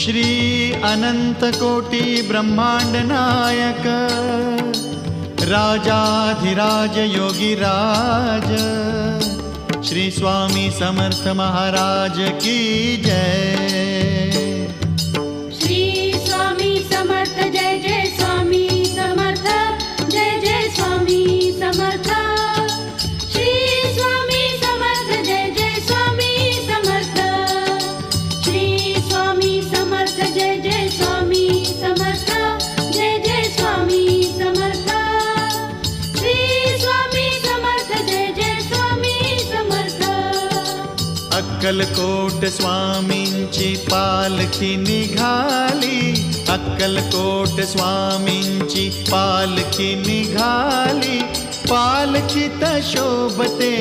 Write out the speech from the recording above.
श्री अनंत कोटी ब्रह्मांड नायक राजाधिराज योगीराज श्री स्वामी समर्थ महाराज की जय। श्री स्वामी समर्थ जय जय स्वामी समर्थ जय जय स्वामी समर्थ। श्री स्वामी समर्थ जय जय स्वामी समर्थ। श्री स्वामी समर्थ जय जय स्वामी समर्थ जय जय स्वामी समर्थ। श्री स्वामी समर्थ जय जय स्वामी समर्थ। अक्कलकोट स्वामींची पालखी निघाली, अक्कलकोट स्वामींची पालखी निघाली, पालखीत शोभते